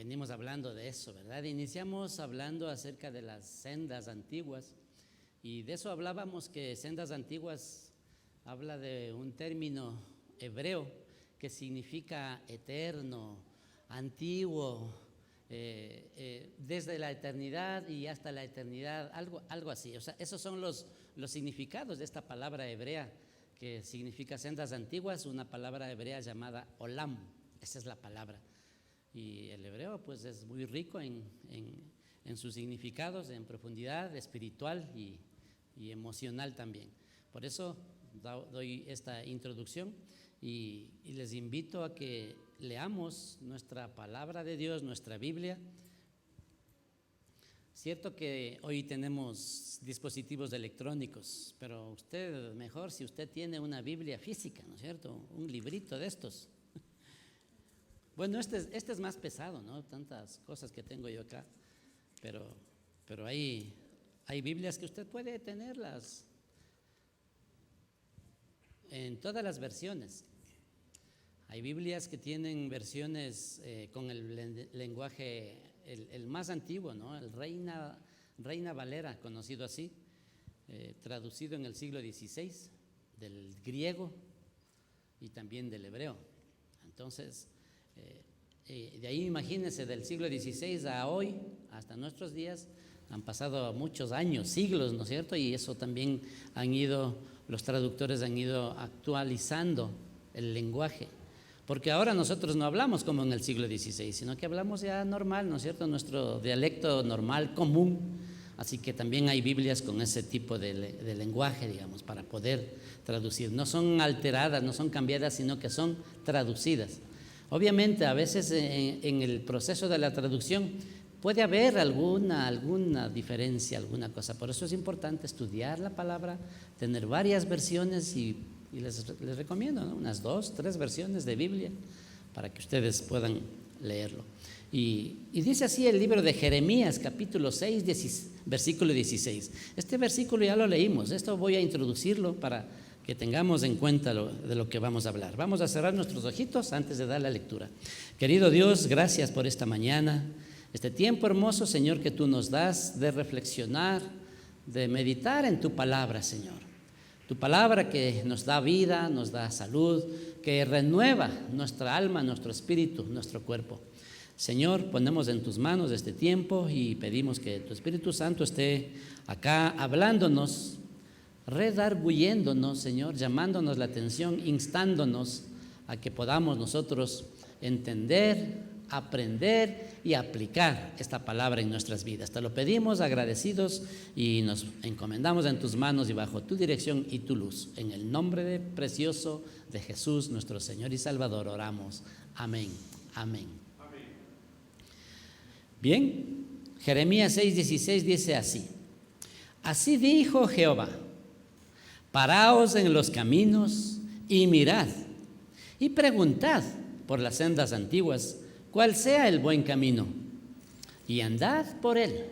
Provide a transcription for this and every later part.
venimos hablando de eso, ¿verdad? Iniciamos hablando acerca de las sendas antiguas y de eso hablábamos, que sendas antiguas habla de un término hebreo que significa eterno, antiguo, desde la eternidad y hasta la eternidad, algo así. O sea, esos son los significados de esta palabra hebrea que significa sendas antiguas, una palabra hebrea llamada olam. Esa es la palabra. Y el hebreo pues es muy rico en sus significados, en profundidad espiritual y emocional también. Por eso doy esta introducción y les invito a que leamos nuestra palabra de Dios, nuestra Biblia. Cierto que hoy tenemos dispositivos electrónicos, pero usted mejor si usted tiene una Biblia física, ¿no es cierto? Un librito de estos. Bueno, este es más pesado, ¿no? Tantas cosas que tengo yo acá, pero hay Biblias que usted puede tenerlas en todas las versiones. Hay Biblias que tienen versiones con el lenguaje el más antiguo, ¿no? El Reina Valera, conocido así, traducido en el siglo XVI, del griego y también del hebreo. Entonces, de ahí imagínense, del siglo XVI a hoy, hasta nuestros días, han pasado muchos años, siglos, ¿no es cierto? Y eso también los traductores han ido actualizando el lenguaje. Porque ahora nosotros no hablamos como en el siglo XVI, sino que hablamos ya normal, ¿no es cierto? Nuestro dialecto normal, común. Así que también hay Biblias con ese tipo de lenguaje, digamos, para poder traducir. No son alteradas, no son cambiadas, sino que son traducidas. Obviamente, a veces en el proceso de la traducción puede haber alguna diferencia, alguna cosa. Por eso es importante estudiar la palabra, tener varias versiones y les recomiendo, ¿no? Unas 2, 3 versiones de Biblia para que ustedes puedan leerlo. Y dice así el libro de Jeremías, capítulo 6, versículo 16. Este versículo ya lo leímos, esto voy a introducirlo para que tengamos en cuenta de lo que vamos a hablar. Vamos a cerrar nuestros ojitos antes de dar la lectura. Querido Dios, gracias por esta mañana, este tiempo hermoso, Señor, que tú nos das de reflexionar, de meditar en tu palabra, Señor. Tu palabra que nos da vida, nos da salud, que renueva nuestra alma, nuestro espíritu, nuestro cuerpo. Señor, ponemos en tus manos este tiempo y pedimos que tu Espíritu Santo esté acá hablándonos, redarguyéndonos, Señor, llamándonos la atención, instándonos a que podamos nosotros entender, aprender y aplicar esta palabra en nuestras vidas. Te lo pedimos agradecidos y nos encomendamos en tus manos y bajo tu dirección y tu luz. En el nombre precioso de Jesús, nuestro Señor y Salvador, oramos. Amén. Amén. Amén. Bien, Jeremías 6:16 dice así: así dijo Jehová, paraos en los caminos y mirad y preguntad por las sendas antiguas cuál sea el buen camino, y andad por él,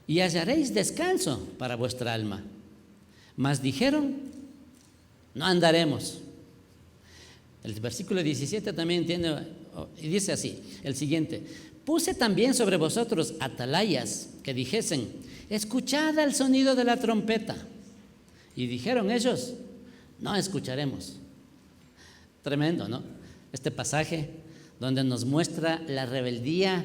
y hallaréis descanso para vuestra alma. Mas dijeron, no andaremos. El versículo 17 también y dice así, el siguiente: puse también sobre vosotros atalayas que dijesen, escuchad el sonido de la trompeta. Y dijeron ellos, no escucharemos. Tremendo, ¿no? Este pasaje donde nos muestra la rebeldía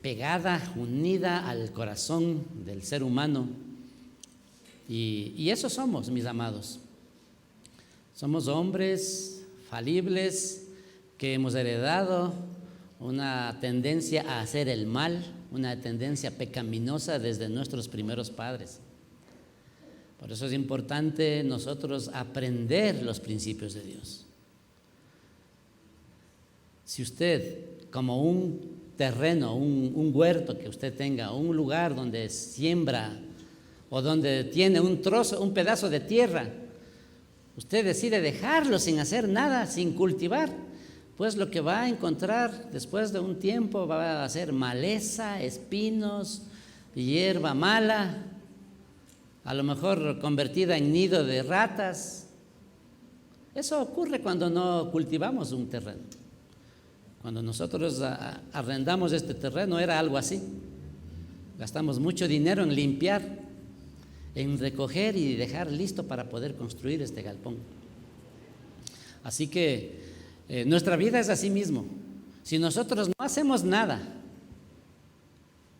pegada, unida al corazón del ser humano. Y eso somos, mis amados. Somos hombres falibles que hemos heredado una tendencia a hacer el mal, una tendencia pecaminosa desde nuestros primeros padres. Por eso es importante nosotros aprender los principios de Dios. Si usted, como un terreno, un huerto que usted tenga, un lugar donde siembra o donde tiene un pedazo de tierra, usted decide dejarlo sin hacer nada, sin cultivar, pues lo que va a encontrar después de un tiempo va a ser maleza, espinos, hierba mala, a lo mejor convertida en nido de ratas. Eso ocurre cuando no cultivamos un terreno. Cuando nosotros arrendamos este terreno era algo así. Gastamos mucho dinero en limpiar, en recoger y dejar listo para poder construir este galpón. Así que nuestra vida es así mismo. Si nosotros no hacemos nada,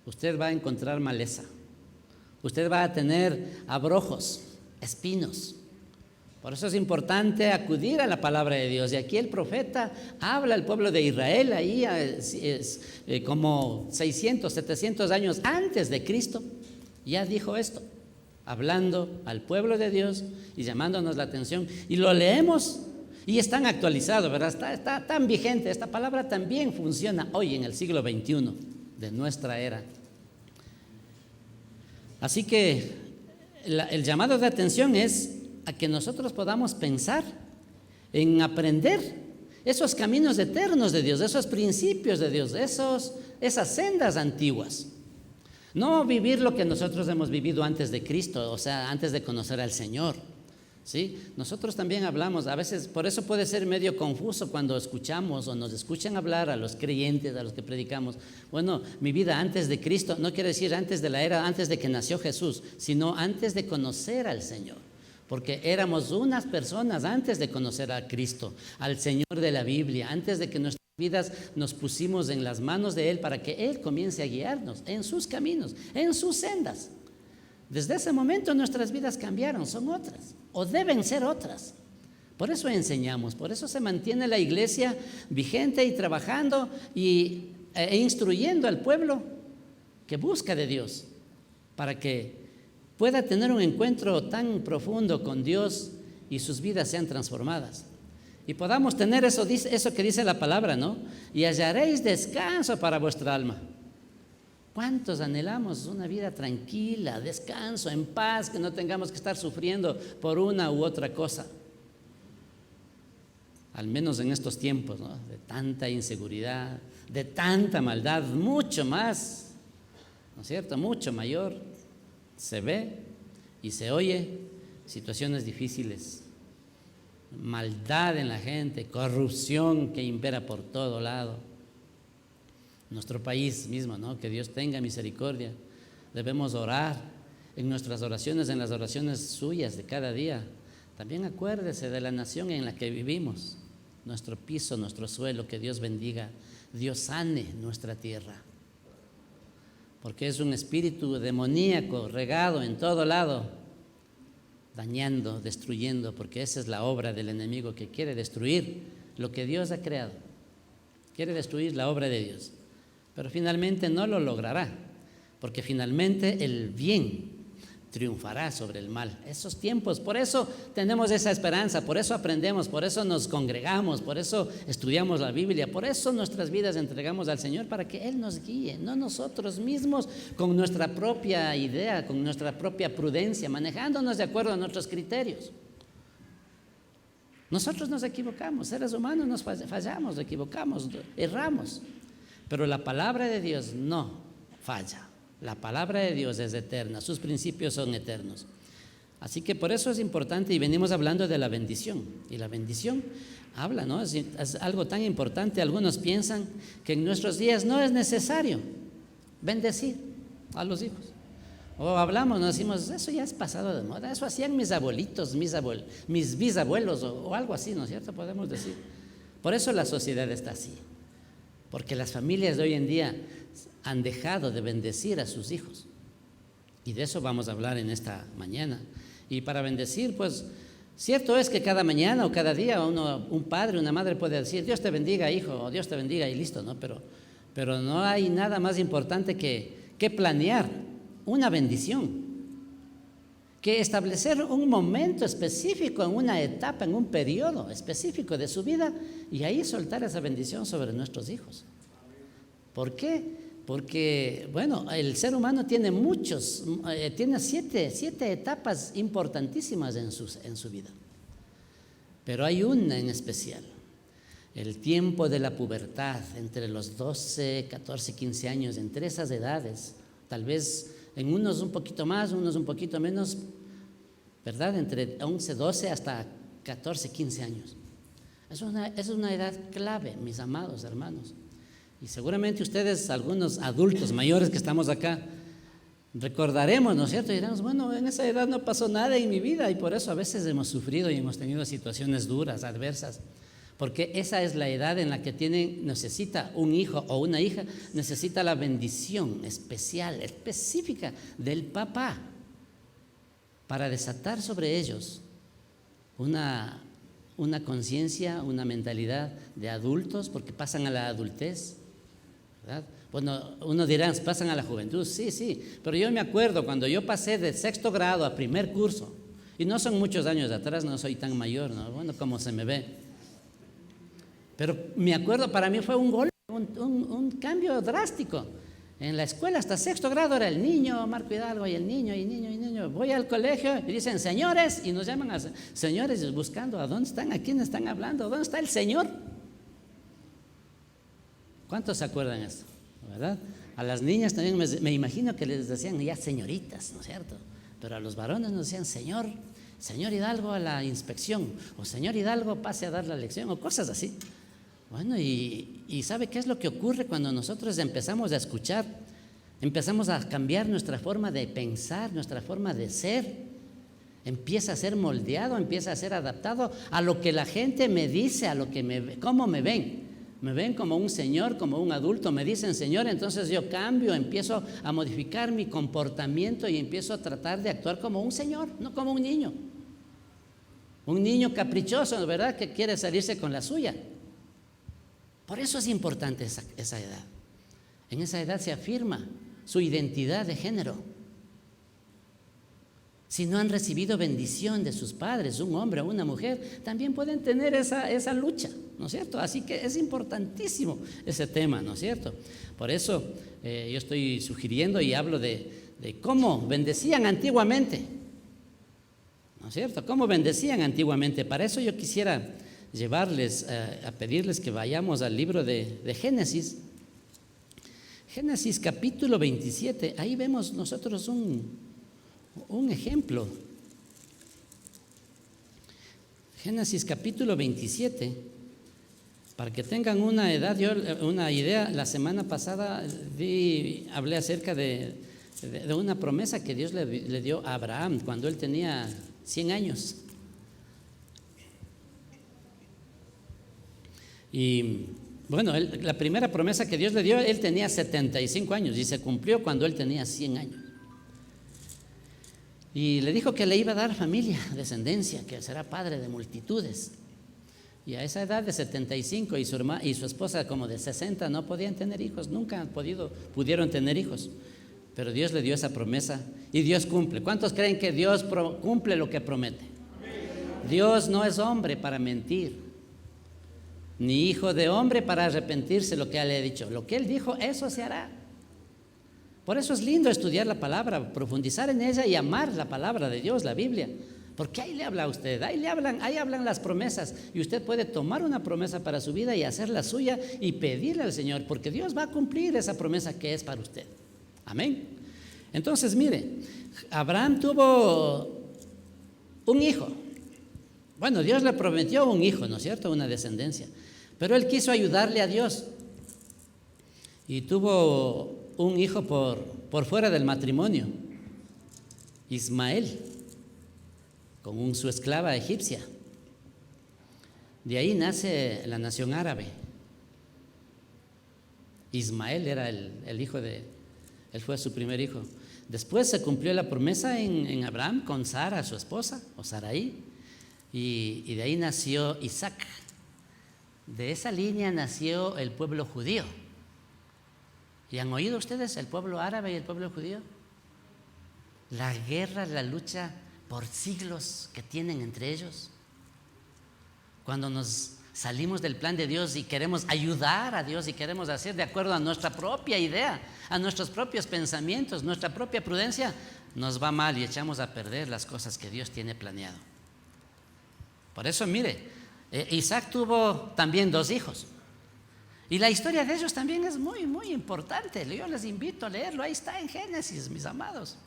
usted va a encontrar maleza. Usted va a tener abrojos, espinos. Por eso es importante acudir a la palabra de Dios. Y aquí el profeta habla al pueblo de Israel, ahí como 600, 700 años antes de Cristo, ya dijo esto, hablando al pueblo de Dios y llamándonos la atención. Y lo leemos y es tan actualizado, ¿verdad? Está tan vigente. Esta palabra también funciona hoy en el siglo XXI de nuestra era. Así que el llamado de atención es a que nosotros podamos pensar en aprender esos caminos eternos de Dios, esos principios de Dios, esas sendas antiguas. No vivir lo que nosotros hemos vivido antes de Cristo, o sea, antes de conocer al Señor, ¿sí? Nosotros también hablamos, a veces, por eso puede ser medio confuso cuando escuchamos o nos escuchan hablar a los creyentes, a los que predicamos. Bueno, mi vida antes de Cristo no quiere decir antes de la era, antes de que nació Jesús, sino antes de conocer al Señor. Porque éramos unas personas antes de conocer a Cristo, al Señor de la Biblia, antes de que nuestras vidas nos pusimos en las manos de Él para que Él comience a guiarnos en sus caminos, en sus sendas. Desde ese momento nuestras vidas cambiaron, son otras, o deben ser otras. Por eso enseñamos, por eso se mantiene la iglesia vigente y trabajando e instruyendo al pueblo que busca de Dios, para que pueda tener un encuentro tan profundo con Dios y sus vidas sean transformadas. Y podamos tener eso que dice la palabra, ¿no? Y hallaréis descanso para vuestra alma. ¿Cuántos anhelamos una vida tranquila, descanso, en paz, que no tengamos que estar sufriendo por una u otra cosa? Al menos en estos tiempos, ¿no? De tanta inseguridad, de tanta maldad, mucho más, ¿no es cierto? Mucho mayor. Se ve y se oye situaciones difíciles, maldad en la gente, corrupción que impera por todo lado. Nuestro país mismo, ¿no? Que Dios tenga misericordia. Debemos orar en nuestras oraciones, en las oraciones suyas de cada día. También acuérdese de la nación en la que vivimos, nuestro piso, nuestro suelo, que Dios bendiga, Dios sane nuestra tierra. Porque es un espíritu demoníaco regado en todo lado, dañando, destruyendo, porque esa es la obra del enemigo, que quiere destruir lo que Dios ha creado, quiere destruir la obra de Dios, pero finalmente no lo logrará, porque finalmente el bien triunfará sobre el mal. Esos tiempos, por eso tenemos esa esperanza, por eso aprendemos, por eso nos congregamos, por eso estudiamos la Biblia, por eso nuestras vidas entregamos al Señor, para que Él nos guíe, no nosotros mismos con nuestra propia idea, con nuestra propia prudencia, manejándonos de acuerdo a nuestros criterios. Nosotros nos equivocamos, seres humanos nos fallamos, equivocamos, erramos, pero la palabra de Dios no falla. La palabra de Dios es eterna, sus principios son eternos. Así que por eso es importante, y venimos hablando de la bendición. Y la bendición habla, ¿no? Es algo tan importante. Algunos piensan que en nuestros días no es necesario bendecir a los hijos. O hablamos, nos decimos, eso ya es pasado de moda, eso hacían mis abuelitos, mis bisabuelos o algo así, ¿no es cierto? Podemos decir. Por eso la sociedad está así. Porque las familias de hoy en día han dejado de bendecir a sus hijos. Y de eso vamos a hablar en esta mañana. Y para bendecir, pues, cierto es que cada mañana o cada día un padre, una madre puede decir, Dios te bendiga, hijo, o Dios te bendiga, y listo, ¿no? Pero no hay nada más importante que planear una bendición, que establecer un momento específico en una etapa, en un periodo específico de su vida, y ahí soltar esa bendición sobre nuestros hijos. ¿Por qué? Porque, bueno, el ser humano tiene tiene siete etapas importantísimas en su vida. Pero hay una en especial, el tiempo de la pubertad, entre los 12, 14, 15 años, entre esas edades, tal vez en unos un poquito más, unos un poquito menos, ¿verdad? Entre 11, 12 hasta 14, 15 años. Es una edad clave, mis amados hermanos. Y seguramente ustedes, algunos adultos mayores que estamos acá, recordaremos, ¿no es cierto? Y diremos, bueno, en esa edad no pasó nada en mi vida y por eso a veces hemos sufrido y hemos tenido situaciones duras, adversas. Porque esa es la edad en la que necesita un hijo o una hija, necesita la bendición especial, específica del papá para desatar sobre ellos una conciencia, una mentalidad de adultos, porque pasan a la adultez, ¿verdad? Bueno, uno dirá, pasan a la juventud, sí, pero yo me acuerdo cuando yo pasé de 6º grado a 1er curso, y no son muchos años atrás, no soy tan mayor, ¿no? Bueno, como se me ve, pero me acuerdo, para mí fue un golpe, un cambio drástico. En la escuela hasta 6º grado era el niño, Marco Hidalgo, y el niño. Voy al colegio y dicen señores, y nos llaman a señores buscando a dónde están, a quién están hablando, dónde está el Señor. ¿Cuántos se acuerdan de esto? ¿Verdad? A las niñas también me imagino que les decían ya señoritas, ¿no es cierto? Pero a los varones nos decían señor Hidalgo a la inspección, o señor Hidalgo pase a dar la lección, o cosas así. Bueno, y ¿sabe qué es lo que ocurre cuando nosotros empezamos a escuchar? Empezamos a cambiar nuestra forma de pensar, nuestra forma de ser. Empieza a ser moldeado, empieza a ser adaptado a lo que la gente me dice, cómo me ven. Me ven como un señor, como un adulto, me dicen señor, entonces yo cambio, empiezo a modificar mi comportamiento y empiezo a tratar de actuar como un señor, no como un niño. Un niño caprichoso, ¿verdad? Que quiere salirse con la suya. Por eso es importante esa edad. En esa edad se afirma su identidad de género. Si no han recibido bendición de sus padres, un hombre o una mujer, también pueden tener esa lucha, ¿no es cierto? Así que es importantísimo ese tema, ¿no es cierto? Por eso yo estoy sugiriendo y hablo de cómo bendecían antiguamente, ¿no es cierto? ¿Cómo bendecían antiguamente? Para eso yo quisiera llevarles a pedirles que vayamos al libro de Génesis. Génesis capítulo 27, ahí vemos nosotros un ejemplo. Génesis capítulo 27, para que tengan una idea, la semana pasada hablé acerca de una promesa que Dios le dio a Abraham cuando él tenía 100 años. Y bueno, la primera promesa que Dios le dio, él tenía 75 años y se cumplió cuando él tenía 100 años. Y le dijo que le iba a dar familia, descendencia, que será padre de multitudes. Y a esa edad de 75 y su esposa como de 60 no podían tener hijos, nunca pudieron tener hijos. Pero Dios le dio esa promesa y Dios cumple. ¿Cuántos creen que Dios cumple lo que promete? Dios no es hombre para mentir, ni hijo de hombre para arrepentirse lo que Él le ha dicho. Lo que Él dijo, eso se hará. Por eso es lindo estudiar la palabra, profundizar en ella y amar la palabra de Dios, la Biblia. Porque ahí le habla a usted, ahí hablan las promesas. Y usted puede tomar una promesa para su vida y hacerla suya y pedirle al Señor, porque Dios va a cumplir esa promesa que es para usted. Amén. Entonces, mire, Abraham tuvo un hijo. Bueno, Dios le prometió un hijo, ¿no es cierto? Una descendencia. Pero él quiso ayudarle a Dios. Y tuvo un hijo por fuera del matrimonio, Ismael, con su esclava egipcia. De ahí nace la nación árabe. Ismael era el hijo él fue su primer hijo. Después se cumplió la promesa en Abraham con Sara, su esposa, o Sarai, y de ahí nació Isaac. De esa línea nació el pueblo judío. ¿Y han oído ustedes el pueblo árabe y el pueblo judío? La guerra, la lucha por siglos que tienen entre ellos. Cuando nos salimos del plan de Dios y queremos ayudar a Dios y queremos hacer de acuerdo a nuestra propia idea, a nuestros propios pensamientos, nuestra propia prudencia, nos va mal y echamos a perder las cosas que Dios tiene planeado. Por eso, mire, Isaac tuvo también 2 hijos. Y la historia de ellos también es muy, muy importante. Yo les invito a leerlo, ahí está en Génesis, mis amados.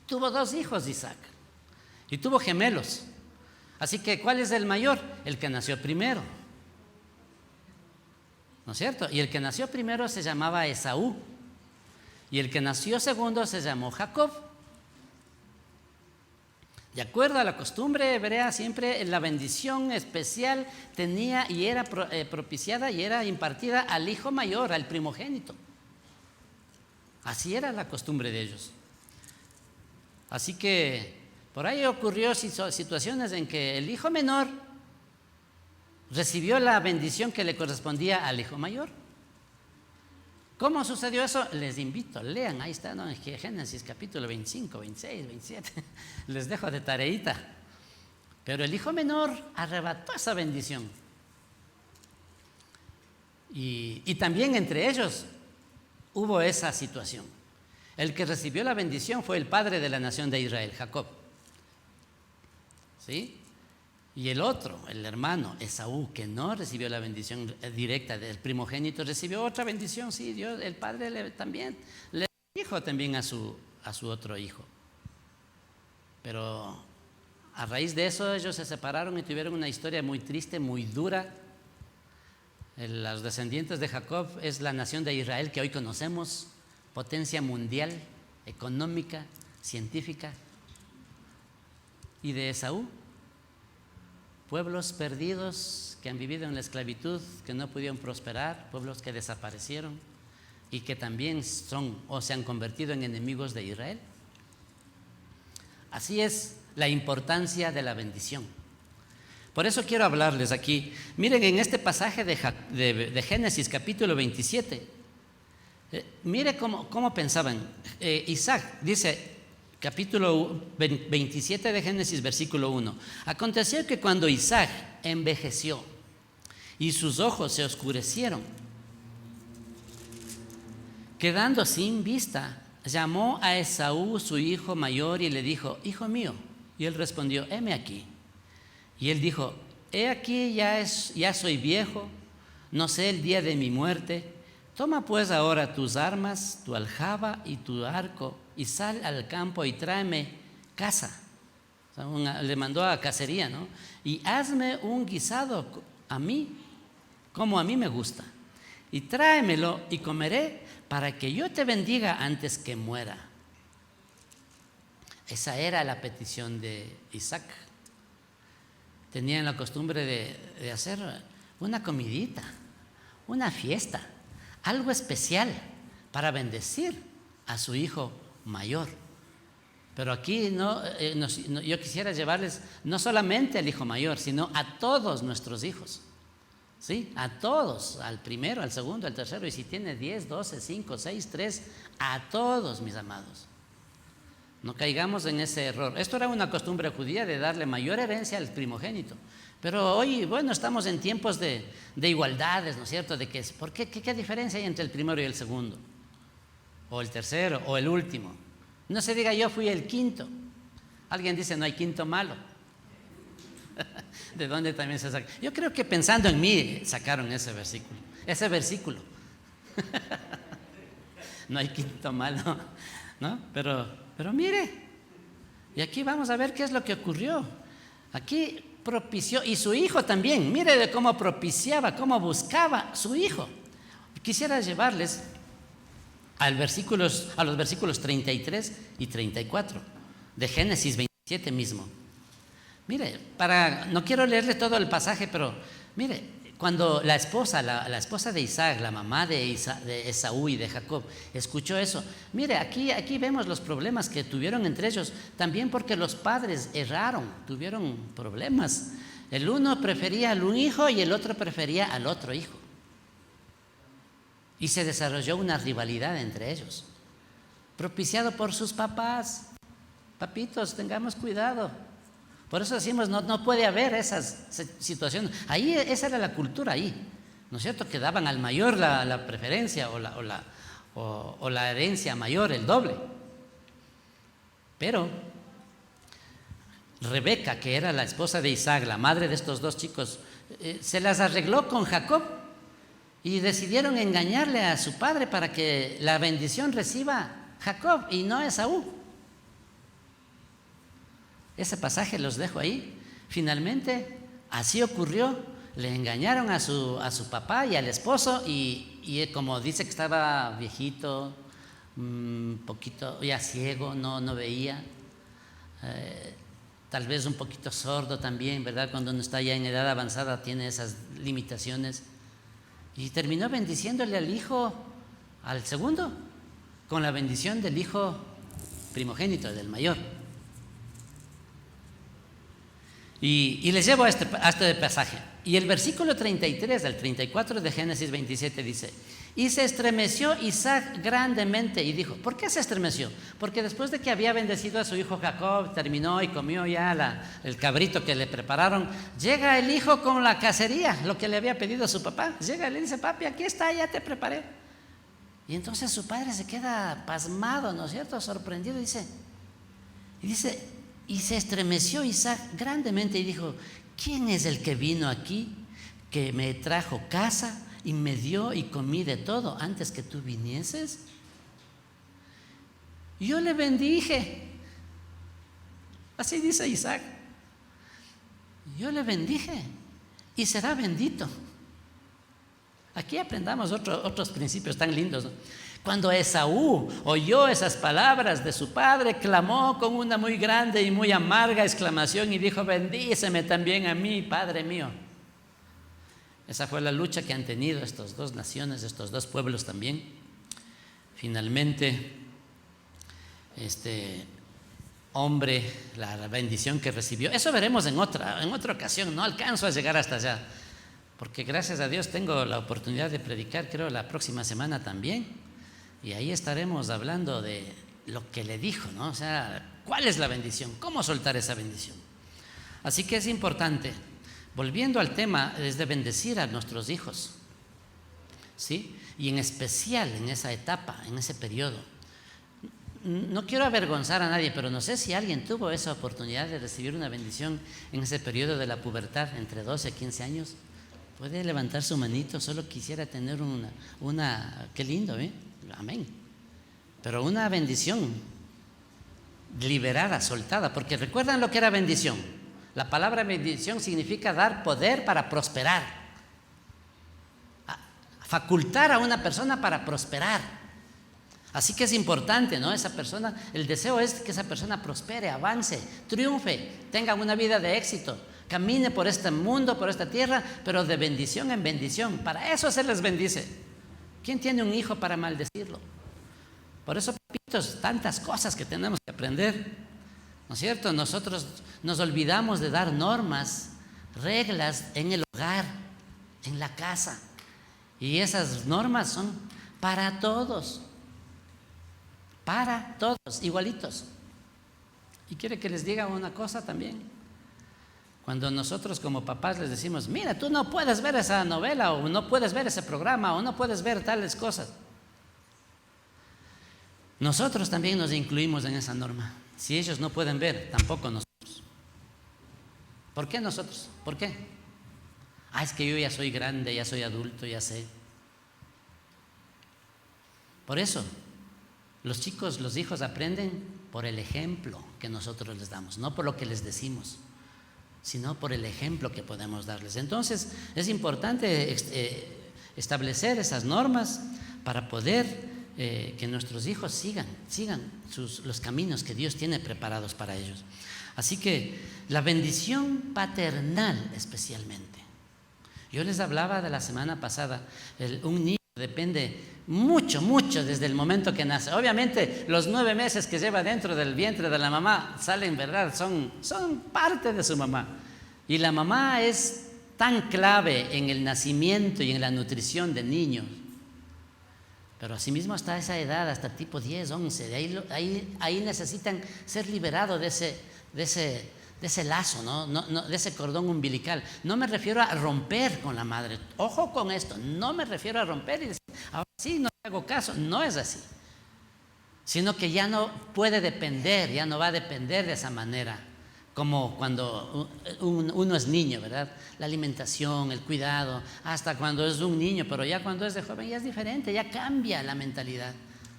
Tuvo 2 hijos Isaac y tuvo gemelos. Así que, ¿cuál es el mayor? El que nació primero, ¿no es cierto? Y el que nació primero se llamaba Esaú, y el que nació segundo se llamó Jacob. De acuerdo a la costumbre hebrea, siempre la bendición especial tenía y era propiciada y era impartida al hijo mayor, al primogénito. Así era la costumbre de ellos. Así que por ahí ocurrió situaciones en que el hijo menor recibió la bendición que le correspondía al hijo mayor. ¿Cómo sucedió eso? Les invito, lean, ahí está, ¿no? En Génesis capítulo 25, 26, 27, les dejo de tareita. Pero el hijo menor arrebató esa bendición. Y también entre ellos hubo esa situación. El que recibió la bendición fue el padre de la nación de Israel, Jacob. ¿Sí? Y el otro, el hermano, Esaú, que no recibió la bendición directa del primogénito, recibió otra bendición. Sí, Dios, el padre también le dijo también a su otro hijo. Pero a raíz de eso ellos se separaron y tuvieron una historia muy triste, muy dura. Los descendientes de Jacob es la nación de Israel que hoy conocemos, potencia mundial, económica, científica. Y de Esaú, pueblos perdidos que han vivido en la esclavitud, que no pudieron prosperar, pueblos que desaparecieron y que también son o se han convertido en enemigos de Israel. Así es la importancia de la bendición. Por eso quiero hablarles aquí. Miren, en este pasaje de Génesis capítulo 27, mire cómo pensaban. Isaac dice, capítulo 27 de Génesis, versículo 1. Aconteció que cuando Isaac envejeció y sus ojos se oscurecieron, quedando sin vista, llamó a Esaú, su hijo mayor, y le dijo: hijo mío. Y él respondió: heme aquí. Y él dijo: he aquí, ya soy viejo, no sé el día de mi muerte. Toma pues ahora tus armas, tu aljaba y tu arco, y sal al campo y tráeme caza. O sea, le mandó a cacería, ¿no? Y hazme un guisado a mí, como a mí me gusta, y tráemelo y comeré, para que yo te bendiga antes que muera. Esa era la petición de Isaac. Tenían la costumbre de hacer una comidita, una fiesta, algo especial para bendecir a su hijo mayor. Pero aquí yo quisiera llevarles no solamente al hijo mayor, sino a todos nuestros hijos. ¿Sí? A todos, al primero, al segundo, al tercero, y si tiene 10, 12, 5, 6, 3, a todos, mis amados. No caigamos en ese error. Esto era una costumbre judía de darle mayor herencia al primogénito. Pero hoy, bueno, estamos en tiempos de igualdades, ¿no es cierto? ¿Qué diferencia hay entre el primero y el segundo? O el tercero, o el último. No se diga yo fui el quinto. Alguien dice no hay quinto malo. ¿De dónde también se saca? Yo creo que pensando en mí sacaron ese versículo. No hay quinto malo, ¿no? Pero mire, y aquí vamos a ver qué es lo que ocurrió. Aquí propició, y su hijo también, mire de cómo propiciaba, cómo buscaba su hijo. Quisiera llevarles a los versículos 33 y 34 de Génesis 27 mismo. Mire, no quiero leerle todo el pasaje, pero mire, cuando la esposa de Isaac, la mamá de Esaú y de Jacob, escuchó eso, mire, aquí vemos los problemas que tuvieron entre ellos, también porque los padres erraron, tuvieron problemas. El uno prefería al un hijo y el otro prefería al otro hijo. Y se desarrolló una rivalidad entre ellos, propiciado por sus papás. Papitos, tengamos cuidado. Por eso decimos, no puede haber esas situaciones. Ahí, esa era la cultura ahí, ¿no es cierto? Que daban al mayor la preferencia o la herencia mayor, el doble. Pero Rebeca, que era la esposa de Isaac, la madre de estos dos chicos, se las arregló con Jacob y decidieron engañarle a su padre para que la bendición reciba Jacob y no Esaú. Ese pasaje los dejo ahí, Finalmente, así ocurrió. Le engañaron a su papá y al esposo y como dice que estaba viejito, un poquito ya ciego, no veía, tal vez un poquito sordo también, ¿verdad? Cuando uno está ya en edad avanzada tiene esas limitaciones. Y terminó bendiciéndole al hijo, al segundo, con la bendición del hijo primogénito, del mayor. Y les llevo a este pasaje. Y el versículo 33 del 34 de Génesis 27 dice: y se estremeció Isaac grandemente y dijo. ¿Por qué se estremeció? Porque después de que había bendecido a su hijo Jacob, terminó y comió ya el cabrito que le prepararon, llega el hijo con la cacería, lo que le había pedido a su papá. Llega y le dice: papi, aquí está, ya te preparé. Y entonces su padre se queda pasmado, ¿no es cierto? Sorprendido, y dice, y se estremeció Isaac grandemente y dijo: ¿quién es el que vino aquí, que me trajo casa y me dio y comí de todo antes que tú vinieses? Yo le bendije. Así dice Isaac. Yo le bendije y será bendito. Aquí aprendamos otros principios tan lindos, ¿no? Cuando Esaú oyó esas palabras de su padre, clamó con una muy grande y muy amarga exclamación y dijo: bendíceme también a mí, Padre mío. Esa fue la lucha que han tenido estas dos naciones, estos dos pueblos también. Finalmente, este hombre, la bendición que recibió, eso veremos en otra ocasión. No alcanzo a llegar hasta allá, porque gracias a Dios tengo la oportunidad de predicar, creo, la próxima semana también. Y ahí estaremos hablando de lo que le dijo, ¿no? O sea, ¿cuál es la bendición? ¿Cómo soltar esa bendición? Así que es importante, volviendo al tema, es de bendecir a nuestros hijos, ¿sí? Y en especial en esa etapa, en ese periodo. No quiero avergonzar a nadie, pero no sé si alguien tuvo esa oportunidad de recibir una bendición en ese periodo de la pubertad, entre 12 y 15 años. Puede levantar su manito. Solo quisiera tener una qué lindo, ¿eh? Amén. Pero una bendición liberada, soltada, porque recuerdan lo que era bendición. La palabra bendición significa dar poder para prosperar, facultar a una persona para prosperar. Así que es importante, ¿no? Esa persona, el deseo es que esa persona prospere, avance, triunfe, tenga una vida de éxito, camine por este mundo, por esta tierra, pero de bendición en bendición. Para eso se les bendice. ¿Quién tiene un hijo para maldecirlo? Por eso, papitos, tantas cosas que tenemos que aprender, ¿no es cierto? Nosotros nos olvidamos de dar normas, reglas en el hogar, en la casa. Y esas normas son para todos, igualitos. Y quiere que les diga una cosa también. Cuando nosotros como papás les decimos: mira, tú no puedes ver esa novela, o no puedes ver ese programa, o no puedes ver tales cosas, nosotros también nos incluimos en esa norma. Si ellos no pueden ver, tampoco nosotros. ¿Por qué nosotros? ¿Por qué? Es que yo ya soy grande, ya soy adulto, ya sé. Por eso los chicos, los hijos aprenden por el ejemplo que nosotros les damos, no por lo que les decimos, sino por el ejemplo que podemos darles. Entonces es importante establecer esas normas para poder que nuestros hijos sigan los caminos que Dios tiene preparados para ellos. Así que la bendición paternal especialmente. Yo les hablaba de la semana pasada, un niño depende mucho desde el momento que nace. Obviamente los 9 meses que lleva dentro del vientre de la mamá salen, ¿verdad? Son parte de su mamá. Y la mamá es tan clave en el nacimiento y en la nutrición del niño. Pero asimismo hasta esa edad, hasta tipo 10, 11, ahí necesitan ser liberados de ese lazo, ¿no? De ese cordón umbilical. No me refiero a romper con la madre. Ojo con esto, no me refiero a romper y decir: ahora sí, no hago caso. No es así. Sino que ya no puede depender, ya no va a depender de esa manera, como cuando uno es niño, ¿verdad? La alimentación, el cuidado, hasta cuando es un niño, pero ya cuando es de joven ya es diferente, ya cambia la mentalidad.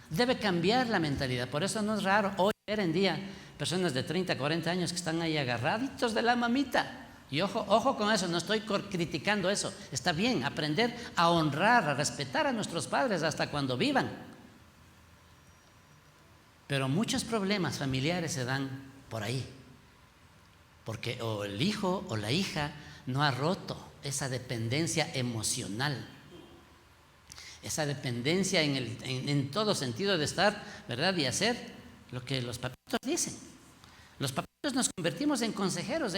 Debe cambiar la mentalidad. Por eso no es raro hoy ver en día personas de 30, 40 años que están ahí agarraditos de la mamita. Y ojo con eso, no estoy criticando eso. Está bien aprender a honrar, a respetar a nuestros padres hasta cuando vivan. Pero muchos problemas familiares se dan por ahí. Porque o el hijo o la hija no ha roto esa dependencia emocional. Esa dependencia en todo sentido de estar, ¿verdad? Y hacer lo que los papitos dicen. Los papitos nos convertimos en consejeros,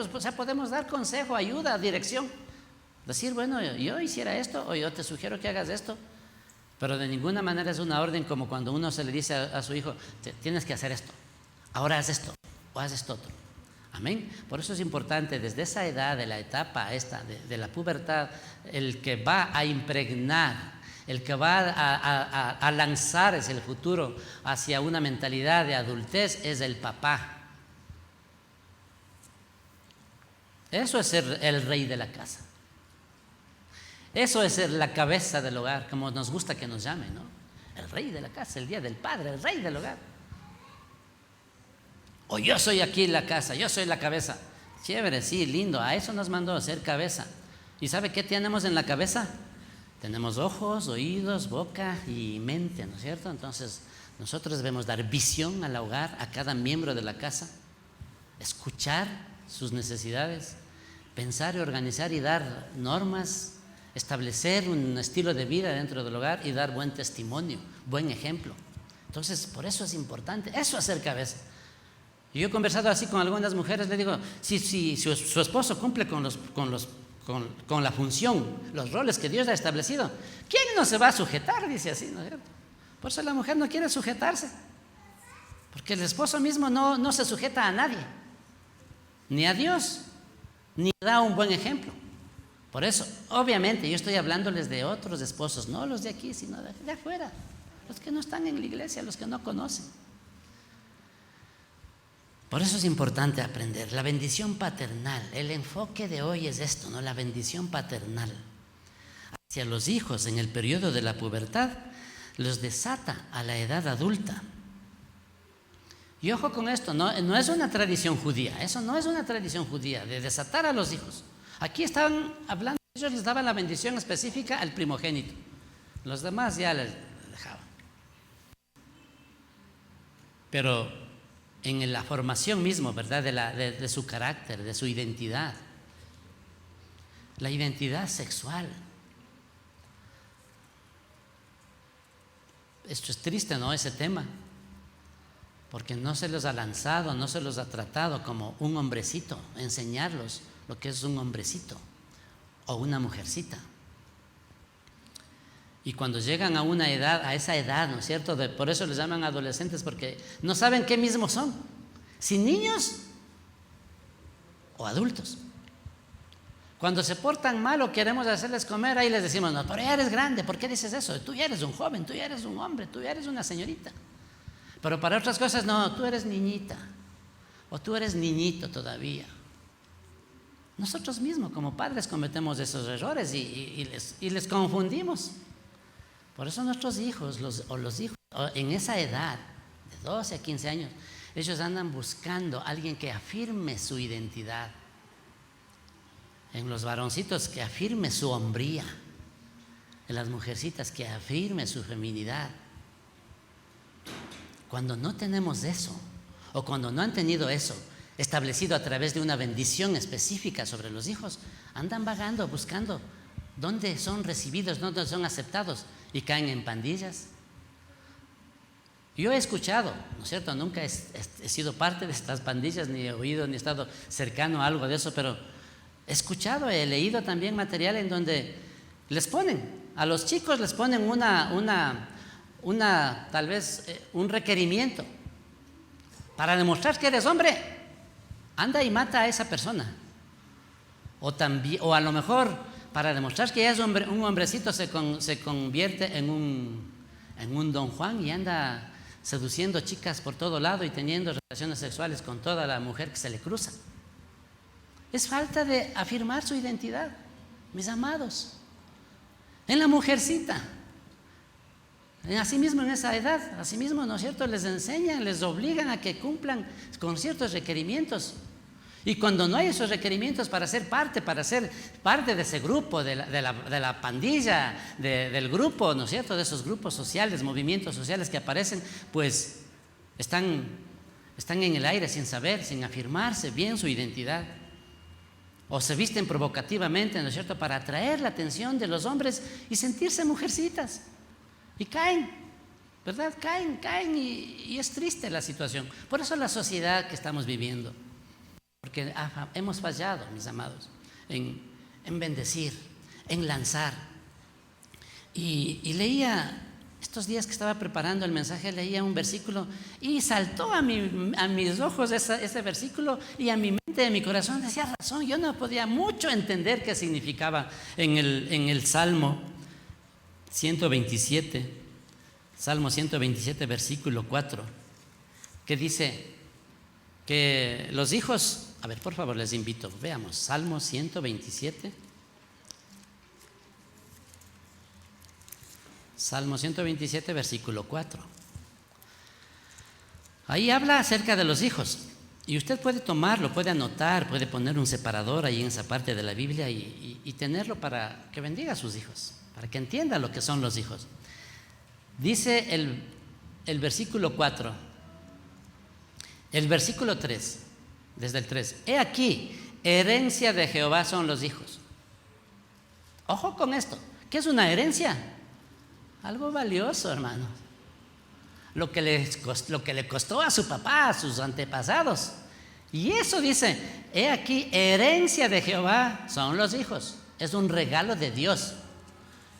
pues, o sea, podemos dar consejo, ayuda, dirección. Decir, bueno, yo hiciera esto, o yo te sugiero que hagas esto. Pero de ninguna manera es una orden como cuando uno se le dice a su hijo, tienes que hacer esto, ahora haz esto, o haz esto otro. Amén. Por eso es importante desde esa edad, de la etapa esta, de la pubertad, el que va a impregnar, el que va a lanzar es el futuro hacia una mentalidad de adultez, es el papá. Eso es ser el rey de la casa. Eso es ser la cabeza del hogar, como nos gusta que nos llamen, ¿no? El rey de la casa, el día del padre, el rey del hogar. O yo soy aquí la casa, yo soy la cabeza. Chévere, sí, lindo, a eso nos mandó, a ser cabeza. ¿Y sabe qué tenemos en la cabeza? Tenemos ojos, oídos, boca y mente, ¿no es cierto? Entonces nosotros debemos dar visión al hogar, a cada miembro de la casa, escuchar sus necesidades, pensar y organizar y dar normas, establecer un estilo de vida dentro del hogar y dar buen testimonio, buen ejemplo. Entonces, por eso es importante, eso es ser cabeza. Y yo he conversado así con algunas mujeres, le digo, si su esposo cumple con la función, los roles que Dios ha establecido, ¿quién no se va a sujetar? Dice así, ¿no es cierto? Por eso la mujer no quiere sujetarse, porque el esposo mismo no se sujeta a nadie, ni a Dios, ni da un buen ejemplo. Por eso, obviamente, yo estoy hablándoles de otros esposos, no los de aquí, sino de afuera, los que no están en la iglesia, los que no conocen. Por eso es importante aprender la bendición paternal. El enfoque de hoy es esto, ¿no? La bendición paternal hacia los hijos en el periodo de la pubertad los desata a la edad adulta. Y ojo con esto, no es una tradición judía, eso no es una tradición judía de desatar a los hijos. Aquí estaban hablando, ellos les daban la bendición específica al primogénito, los demás ya les dejaban. Pero en la formación mismo, ¿verdad? De su carácter, de su identidad, la identidad sexual. Esto es triste, ¿no? Ese tema, porque no se los ha lanzado, no se los ha tratado como un hombrecito, enseñarlos lo que es un hombrecito o una mujercita. Y cuando llegan a una edad, a esa edad, ¿no es cierto? Por eso les llaman adolescentes, porque no saben qué mismos son, si niños o adultos. Cuando se portan mal o queremos hacerles comer, ahí les decimos, no, pero ya eres grande, ¿por qué dices eso? Tú ya eres un joven, tú ya eres un hombre, tú ya eres una señorita. Pero para otras cosas, no, tú eres niñita o tú eres niñito todavía. Nosotros mismos como padres cometemos esos errores y les confundimos. Por eso nuestros hijos, los hijos en esa edad, de 12 a 15 años, ellos andan buscando a alguien que afirme su identidad. En los varoncitos, que afirme su hombría. En las mujercitas, que afirme su feminidad. Cuando no tenemos eso, o cuando no han tenido eso establecido a través de una bendición específica sobre los hijos, andan vagando, buscando dónde son recibidos, dónde son aceptados, y caen en pandillas. Yo he escuchado, ¿no es cierto? Nunca he sido parte de estas pandillas, ni he oído, ni he estado cercano a algo de eso, pero he escuchado, he leído también material en donde les ponen, a los chicos les ponen tal vez un requerimiento para demostrar que eres hombre. Anda y mata a esa persona. O a lo mejor para demostrar que ya es un hombrecito se convierte en un Don Juan y anda seduciendo chicas por todo lado y teniendo relaciones sexuales con toda la mujer que se le cruza. Es falta de afirmar su identidad, mis amados. En la mujercita, así mismo en esa edad, así mismo, ¿no es cierto? Les enseñan, les obligan a que cumplan con ciertos requerimientos. Y cuando no hay esos requerimientos para ser parte de ese grupo, de la pandilla, del grupo, ¿no es cierto?, de esos grupos sociales, movimientos sociales que aparecen, pues están en el aire sin saber, sin afirmarse bien su identidad. O se visten provocativamente, ¿no es cierto?, para atraer la atención de los hombres y sentirse mujercitas. Y caen, ¿verdad? Caen y es triste la situación. Por eso la sociedad que estamos viviendo, porque hemos fallado, mis amados, en bendecir, en lanzar. Y leía, estos días que estaba preparando el mensaje, leía un versículo y saltó a mis ojos ese versículo, y a mi mente, en mi corazón decía razón. Yo no podía mucho entender qué significaba en el Salmo 127, Salmo 127, versículo 4, que dice que los hijos, a ver, por favor, les invito, veamos, Salmo 127. Salmo 127, versículo 4. Ahí habla acerca de los hijos. Y usted puede tomarlo, puede anotar, puede poner un separador ahí en esa parte de la Biblia y tenerlo para que bendiga a sus hijos, para que entienda lo que son los hijos. Dice el versículo 4, el versículo 3, desde el 3. He aquí, herencia de Jehová son los hijos. Ojo con esto. ¿Qué es una herencia? Algo valioso, hermano. Lo que le costó a su papá, a sus antepasados. Y eso dice, he aquí, herencia de Jehová son los hijos. Es un regalo de Dios.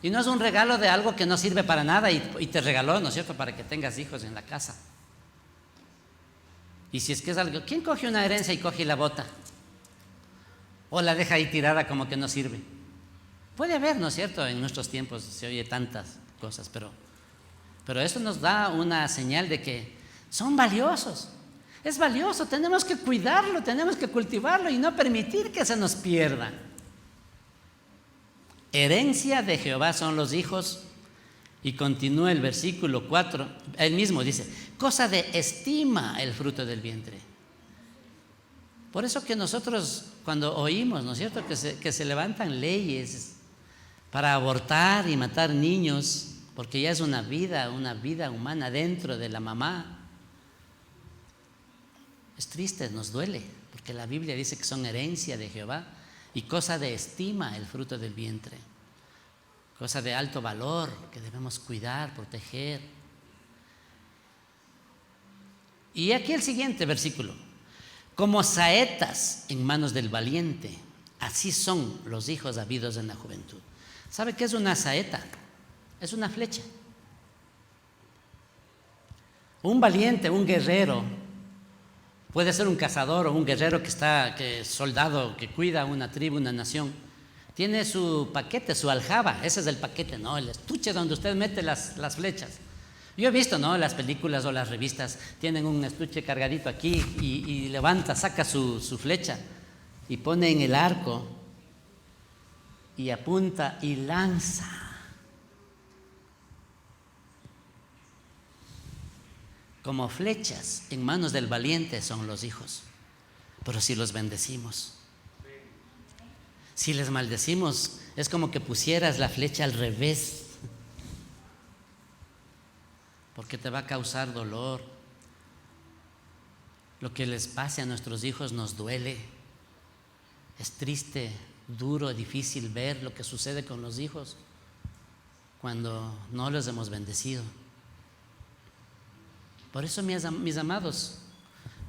Y no es un regalo de algo que no sirve para nada y te regaló, ¿no es cierto?, para que tengas hijos en la casa. Y si es que es algo, ¿quién coge una herencia y coge y la bota? O la deja ahí tirada como que no sirve. Puede haber, ¿no es cierto?, en nuestros tiempos se oye tantas cosas, pero eso nos da una señal de que son valiosos. Es valioso, tenemos que cuidarlo, tenemos que cultivarlo y no permitir que se nos pierda. Herencia de Jehová son los hijos. Y continúa el versículo 4, él mismo dice, cosa de estima el fruto del vientre. Por eso que nosotros cuando oímos, ¿no es cierto?, que se levantan leyes para abortar y matar niños, porque ya es una vida humana dentro de la mamá. Es triste, nos duele, porque la Biblia dice que son herencia de Jehová y cosa de estima el fruto del vientre, cosa de alto valor que debemos cuidar, proteger. Y aquí el siguiente versículo, como saetas en manos del valiente, así son los hijos habidos en la juventud. ¿Sabe qué es una saeta? Es una flecha. Un valiente, un guerrero, puede ser un cazador o un guerrero que es soldado, que cuida una tribu, una nación. Tiene su paquete, su aljaba, ese es el paquete, ¿no?, el estuche donde usted mete las flechas. Yo he visto, ¿no?, las películas o las revistas, tienen un estuche cargadito aquí y levanta, saca su flecha y pone en el arco y apunta y lanza. Como flechas en manos del valiente son los hijos. Pero si los bendecimos, si les maldecimos, es como que pusieras la flecha al revés, porque te va a causar dolor. Lo que les pase a nuestros hijos nos duele. Es triste, duro, difícil ver lo que sucede con los hijos cuando no los hemos bendecido. Por eso, mis amados,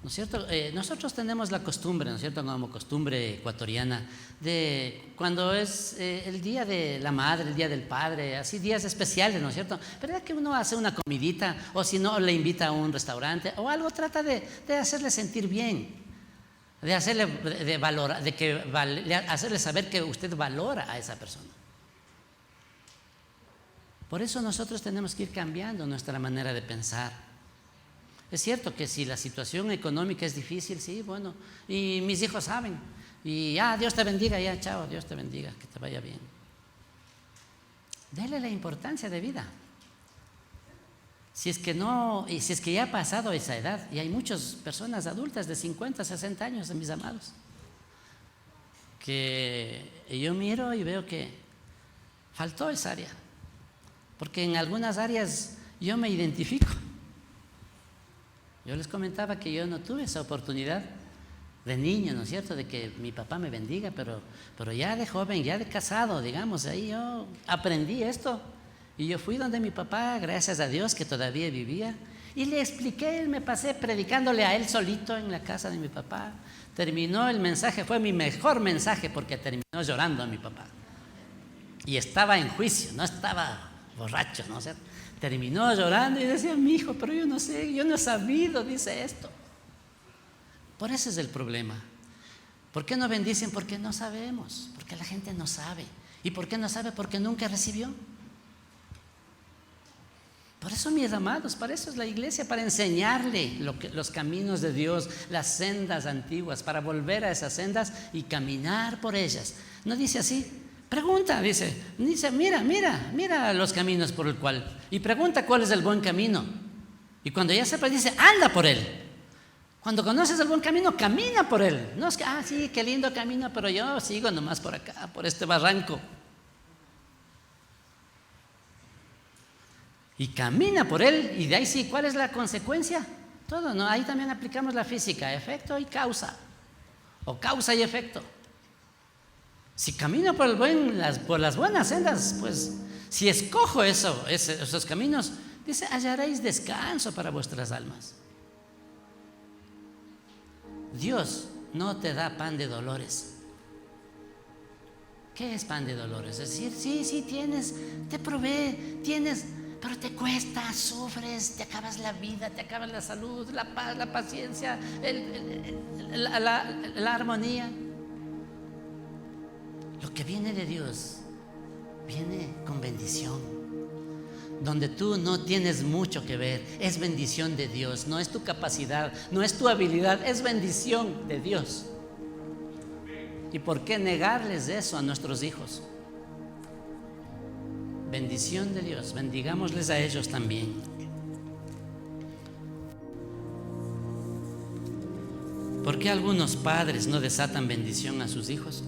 ¿no es cierto?, nosotros tenemos la costumbre, ¿no es cierto?, como costumbre ecuatoriana, de cuando es el día de la madre, el día del padre, así días especiales, ¿no es cierto?, ¿verdad que uno hace una comidita, o si no, le invita a un restaurante o algo, trata de hacerle sentir bien, de hacerle hacerle saber que usted valora a esa persona? Por eso nosotros tenemos que ir cambiando nuestra manera de pensar. Es cierto que si la situación económica es difícil, sí, bueno, y mis hijos saben, y Dios te bendiga, ya, chao, Dios te bendiga, que te vaya bien. Dele la importancia de vida. Si es que no, si es que ya ha pasado esa edad, y hay muchas personas adultas de 50, 60 años, mis amados, que yo miro y veo que faltó esa área, porque en algunas áreas yo me identifico. Yo les comentaba que yo no tuve esa oportunidad de niño, ¿no es cierto?, de que mi papá me bendiga, pero ya de joven, ya de casado, digamos, ahí yo aprendí esto. Y yo fui donde mi papá, gracias a Dios que todavía vivía, y le expliqué, me pasé predicándole a él solito en la casa de mi papá. Terminó el mensaje, fue mi mejor mensaje porque terminó llorando mi papá. Y estaba en juicio, no estaba borracho, ¿no es cierto? Terminó llorando y decía: mi hijo, pero yo no sé, yo no he sabido, dice esto. Por eso es el problema. ¿Por qué no bendicen? Porque no sabemos, porque la gente no sabe. ¿Y por qué no sabe? Porque nunca recibió. Por eso, mis amados, para eso es la iglesia, para enseñarle los caminos de Dios, las sendas antiguas, para volver a esas sendas y caminar por ellas. No dice así, pregunta, dice, mira los caminos por el cual, y pregunta cuál es el buen camino. Y cuando ya sepa, dice, anda por él. Cuando conoces el buen camino, camina por él. No es que, sí, qué lindo camino, pero yo sigo nomás por acá, por este barranco. Y camina por él, y de ahí sí, ¿cuál es la consecuencia? Todo, ¿no? Ahí también aplicamos la física, efecto y causa, o causa y efecto. Si camino por las buenas sendas, pues si escojo esos caminos, dice, hallaréis descanso para vuestras almas. Dios no te da pan de dolores. ¿Qué es pan de dolores? Es decir, sí tienes, te provee, tienes, pero te cuesta, sufres, te acabas la vida, te acabas la salud, la paz, la paciencia, la armonía. Lo que viene de Dios viene con bendición, donde tú no tienes mucho que ver. Es bendición de Dios, no es tu capacidad, no es tu habilidad, es bendición de Dios. ¿Y por qué negarles eso a nuestros hijos? Bendición de Dios, bendigámosles a ellos también. ¿Por qué algunos padres no desatan bendición a sus hijos?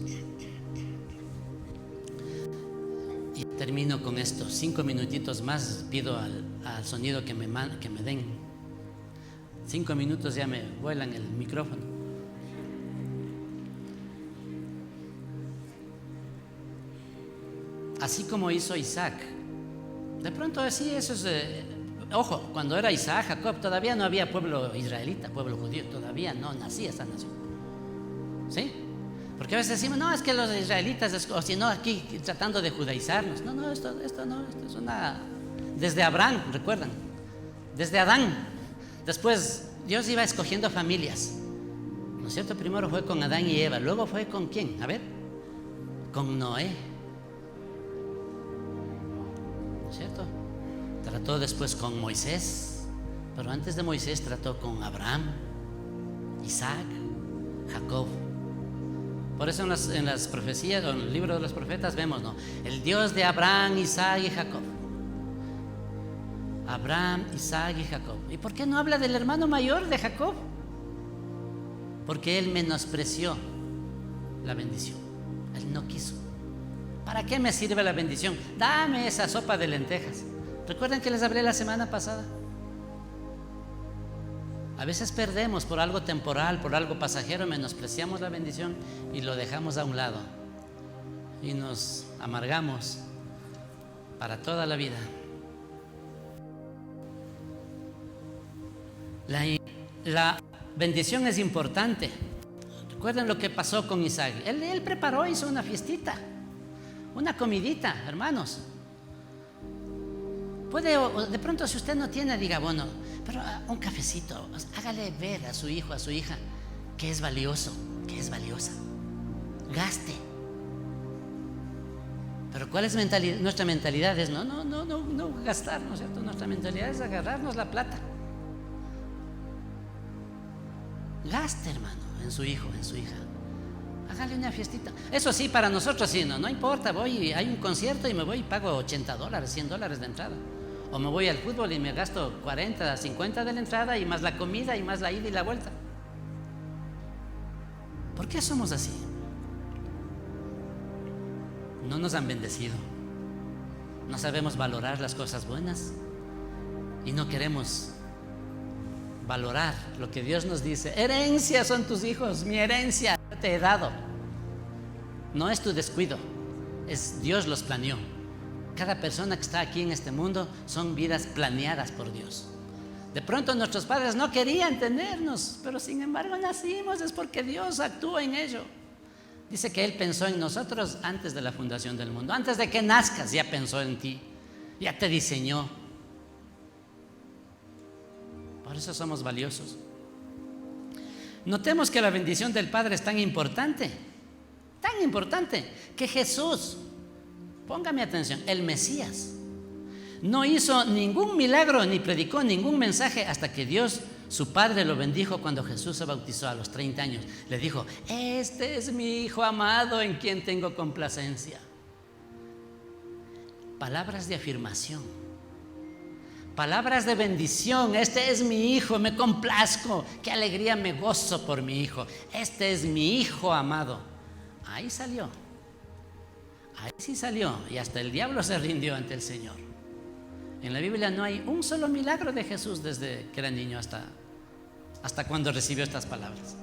Y termino con esto, 5 minutitos más, pido al sonido que me den. 5 minutos ya me vuelan el micrófono. Así como hizo Isaac. De pronto sí, eso es... ojo, cuando era Isaac, Jacob, todavía no había pueblo israelita, pueblo judío, todavía no nacía esa nación. ¿Sí? Porque a veces decimos, no, es que los israelitas, o si no, aquí tratando de judaizarnos. No, esto no, esto es una... Desde Abraham, recuerdan, desde Adán. Después Dios iba escogiendo familias, ¿no es cierto? Primero fue con Adán y Eva, luego fue con ¿quién? A ver, con Noé, ¿no es cierto? Trató después con Moisés, pero antes de Moisés trató con Abraham, Isaac, Jacob. Por eso en las profecías, en el libro de los profetas vemos, ¿no? El Dios de Abraham, Isaac y Jacob. Abraham, Isaac y Jacob. ¿Y por qué no habla del hermano mayor de Jacob? Porque él menospreció la bendición. Él no quiso. ¿Para qué me sirve la bendición? Dame esa sopa de lentejas. ¿Recuerdan que les hablé la semana pasada? A veces perdemos por algo temporal, por algo pasajero, menospreciamos la bendición y lo dejamos a un lado y nos amargamos para toda la vida. La bendición es importante. Recuerden lo que pasó con Isaac. Él preparó, hizo una fiestita, una comidita, hermanos. Puede, de pronto, si usted no tiene, diga, bueno, pero un cafecito, hágale ver a su hijo, a su hija, que es valioso, que es valiosa. Gaste. Pero ¿cuál es nuestra mentalidad? Es no gastar, ¿no es cierto? Nuestra mentalidad es agarrarnos la plata. Gaste, hermano, en su hijo, en su hija. Hágale una fiestita. Eso sí, para nosotros sí, no importa, hay un concierto y me voy y pago $80, $100 de entrada. O me voy al fútbol y me gasto 40, 50 de la entrada y más la comida y más la ida y la vuelta. ¿Por qué somos así? no nos han bendecido. No sabemos valorar las cosas buenas y no queremos valorar lo que Dios nos dice. Herencia son tus hijos, mi herencia te he dado. No es tu descuido, es Dios los planeó. Cada persona que está aquí en este mundo son vidas planeadas por Dios. De pronto nuestros padres no querían tenernos, pero sin embargo nacimos, es porque Dios actuó en ello. Dice que Él pensó en nosotros antes de la fundación del mundo. Antes de que nazcas ya pensó en ti, ya te diseñó. Por eso somos valiosos. Notemos que la bendición del Padre es tan importante, que Jesús, póngame atención, el Mesías, no hizo ningún milagro ni predicó ningún mensaje hasta que Dios, su Padre, lo bendijo cuando Jesús se bautizó a los 30 años. Le dijo: este es mi Hijo amado en quien tengo complacencia. Palabras de afirmación, palabras de bendición. Este es mi Hijo, me complazco, qué alegría, me gozo por mi Hijo. Este es mi Hijo amado. Ahí salió, ahí sí salió, y hasta el diablo se rindió ante el Señor. En la Biblia no hay un solo milagro de Jesús desde que era niño hasta cuando recibió estas palabras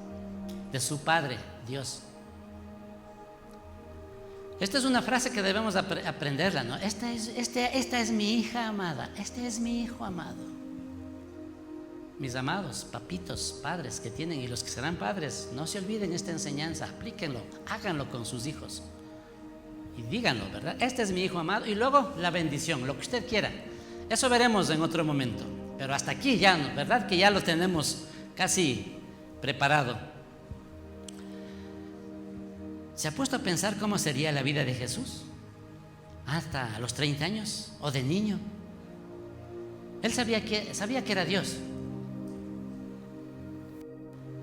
de su Padre, Dios. Esta es una frase que debemos aprenderla, ¿no? Esta es mi hija amada, este es mi hijo amado. Mis amados papitos, padres que tienen y los que serán padres, no se olviden esta enseñanza, aplíquenlo, háganlo con sus hijos y díganlo, ¿verdad? Este es mi hijo amado. Y luego la bendición, lo que usted quiera. Eso veremos en otro momento, pero hasta aquí ya, ¿verdad? Que ya lo tenemos casi preparado. ¿Se ha puesto a pensar cómo sería la vida de Jesús hasta los 30 años o de niño? Él sabía que era Dios.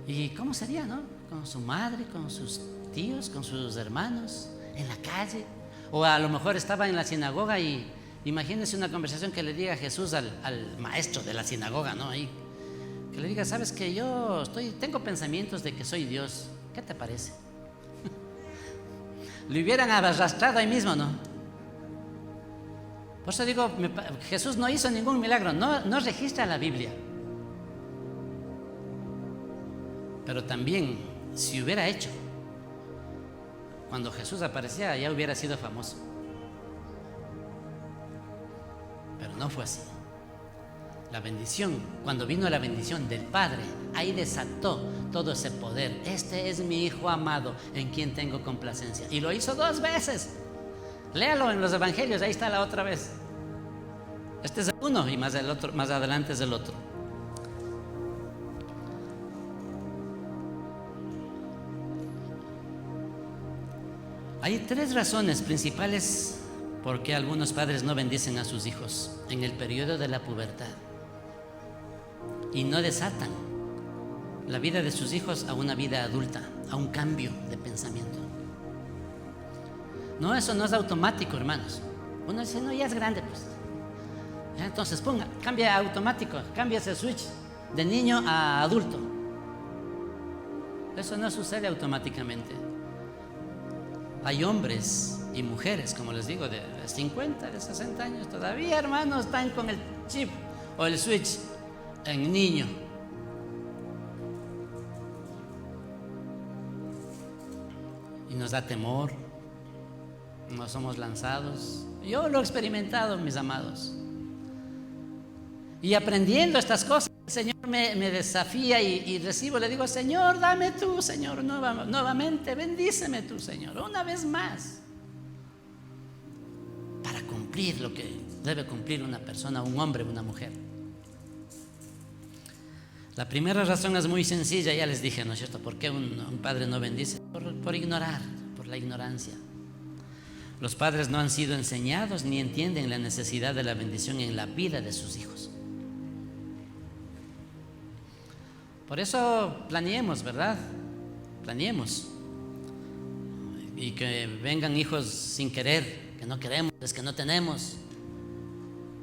¿Y cómo sería, no? Con su madre, con sus tíos, con sus hermanos, en la calle. O a lo mejor estaba en la sinagoga y imagínense una conversación que le diga Jesús al maestro de la sinagoga, ¿no? Ahí, que le diga: sabes que yo tengo pensamientos de que soy Dios, ¿qué te parece? Le hubieran arrastrado ahí mismo, ¿no? Por eso digo, Jesús no hizo ningún milagro, no registra la Biblia. Pero también, si hubiera hecho, cuando Jesús aparecía ya hubiera sido famoso. Pero no fue así. La bendición, cuando vino la bendición del Padre, ahí desató todo ese poder. Este es mi Hijo amado en quien tengo complacencia. Y lo hizo 2 veces. Léalo en los evangelios, ahí está la otra vez. Este es el uno y más adelante es el otro. Hay 3 razones principales por qué algunos padres no bendicen a sus hijos en el periodo de la pubertad y no desatan la vida de sus hijos a una vida adulta, a un cambio de pensamiento. No, eso no es automático, hermanos. Uno dice: no, ya es grande, pues. Ya, entonces cambia automático, cambia ese switch de niño a adulto. Eso no sucede automáticamente. Hay hombres y mujeres, como les digo, de 50, de 60 años, todavía, hermanos, están con el chip o el switch en niño. Y nos da temor, no somos lanzados. Yo lo he experimentado, mis amados. Y aprendiendo estas cosas, el Señor me desafía y recibo, le digo: Señor, dame tú, Señor, nuevamente, bendíceme tú, Señor, una vez más, para cumplir lo que debe cumplir una persona, un hombre, una mujer. La primera razón es muy sencilla, ya les dije, ¿no es cierto? ¿Por qué un padre no bendice? Por ignorar, por la ignorancia. Los padres no han sido enseñados ni entienden la necesidad de la bendición en la vida de sus hijos. Por eso planeemos, ¿verdad? Planeemos. Y que vengan hijos sin querer, que no queremos, es que no tenemos.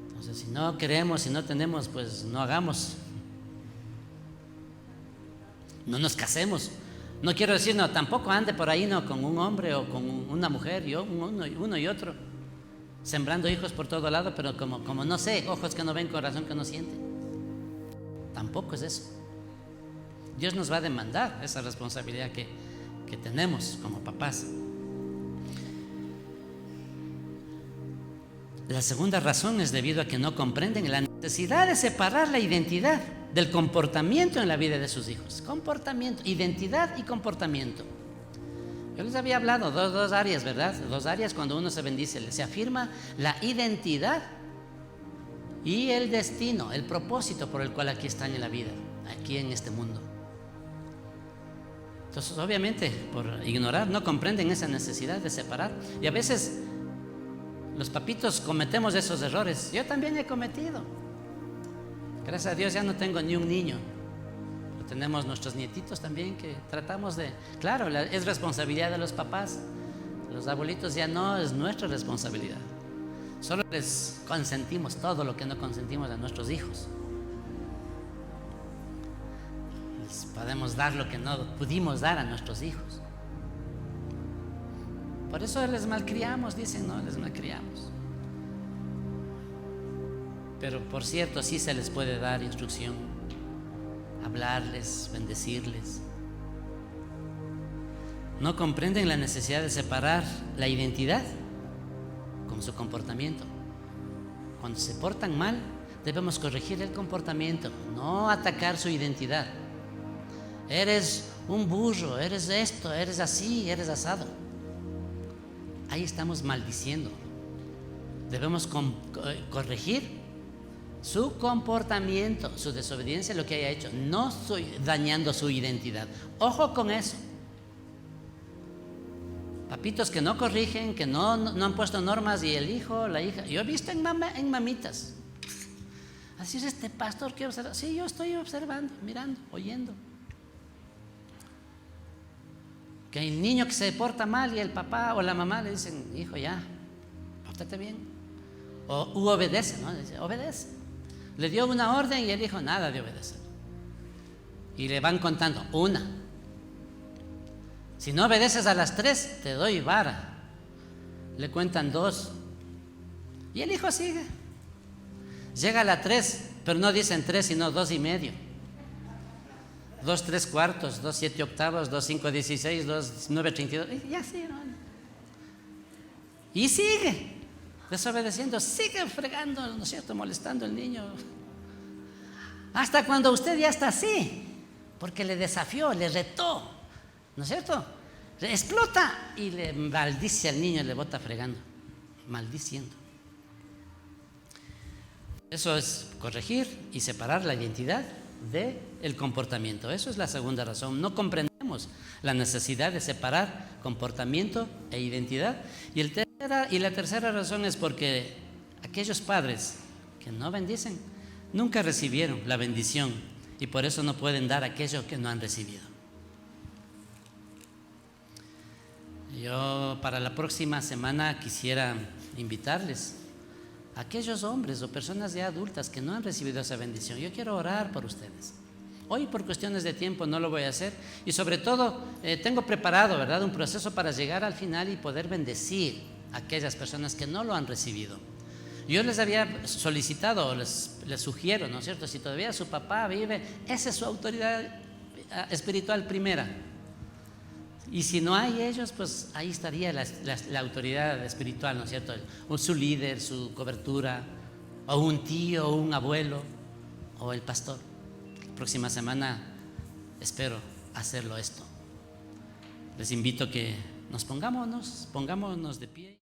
Entonces, si no queremos, si no tenemos, pues no hagamos. No nos casemos. No quiero decir, no, tampoco ande por ahí, no, con un hombre o con una mujer, uno y otro, sembrando hijos por todo lado, pero como no sé, ojos que no ven, corazón que no siente. Tampoco es eso. Dios nos va a demandar esa responsabilidad que tenemos como papás. La segunda razón es debido a que no comprenden la necesidad de separar la identidad del comportamiento en la vida de sus hijos. Comportamiento, identidad y comportamiento. Yo les había hablado dos áreas, ¿verdad? Dos áreas cuando uno se bendice. Se afirma la identidad y el destino, el propósito por el cual aquí están en la vida, aquí en este mundo. Entonces, obviamente, por ignorar, no comprenden esa necesidad de separar. Y a veces los papitos cometemos esos errores. Yo también he cometido. Gracias a Dios ya no tengo ni un niño. Pero tenemos nuestros nietitos también que tratamos de... Claro, es responsabilidad de los papás. Los abuelitos ya no es nuestra responsabilidad. Solo les consentimos todo lo que no consentimos a nuestros hijos. Les podemos dar lo que no pudimos dar a nuestros hijos. Por eso les malcriamos, dicen, no, les malcriamos. Pero por cierto, sí se les puede dar instrucción, hablarles, bendecirles. No comprenden la necesidad de separar la identidad con su comportamiento. Cuando se portan mal, debemos corregir el comportamiento, no atacar su identidad. Eres un burro, eres esto, eres así, eres asado. Ahí estamos maldiciendo. Debemos corregir su comportamiento, su desobediencia, lo que haya hecho. No estoy dañando su identidad. Ojo con eso. Papitos que no corrigen, que no han puesto normas, y el hijo, la hija. Yo he visto en mamitas. Así es este pastor que observa. Sí, yo estoy observando, mirando, oyendo. Que hay un niño que se porta mal y el papá o la mamá le dicen, hijo, ya, pórtate bien. O obedece, ¿no? Dice, obedece. Le dio una orden y el hijo nada de obedecer. Y le van contando, una. Si no obedeces a las 3, te doy vara. Le cuentan 2. Y el hijo sigue. Llega a la 3, pero no dicen 3, sino 2.5. 2 3/4, 2 7/8, 2 5/16, 2 9/32. Y así, ¿no? Y sigue desobedeciendo, sigue fregando, ¿no es cierto?, molestando al niño. Hasta cuando usted ya está así, porque le desafió, le retó, ¿no es cierto? Le explota y le maldice al niño, le bota fregando, maldiciendo. Eso es corregir y separar la identidad del comportamiento. Eso es la segunda razón. No comprendemos la necesidad de separar comportamiento e identidad. Y la tercera razón es porque aquellos padres que no bendicen nunca recibieron la bendición y por eso no pueden dar aquello que no han recibido. Yo para la próxima semana quisiera invitarles a aquellos hombres o personas ya adultas que no han recibido esa bendición. Yo quiero orar por ustedes. Hoy por cuestiones de tiempo no lo voy a hacer y sobre todo tengo preparado, ¿verdad?, un proceso para llegar al final y poder bendecir a aquellas personas que no lo han recibido. Yo les había solicitado, les sugiero, ¿no es cierto?, si todavía su papá vive, esa es su autoridad espiritual primera. Y si no hay ellos, pues ahí estaría la autoridad espiritual, ¿no es cierto?, o su líder, su cobertura, o un tío, o un abuelo, o el pastor. La próxima semana espero hacerlo esto. Les invito a que nos pongámonos de pie.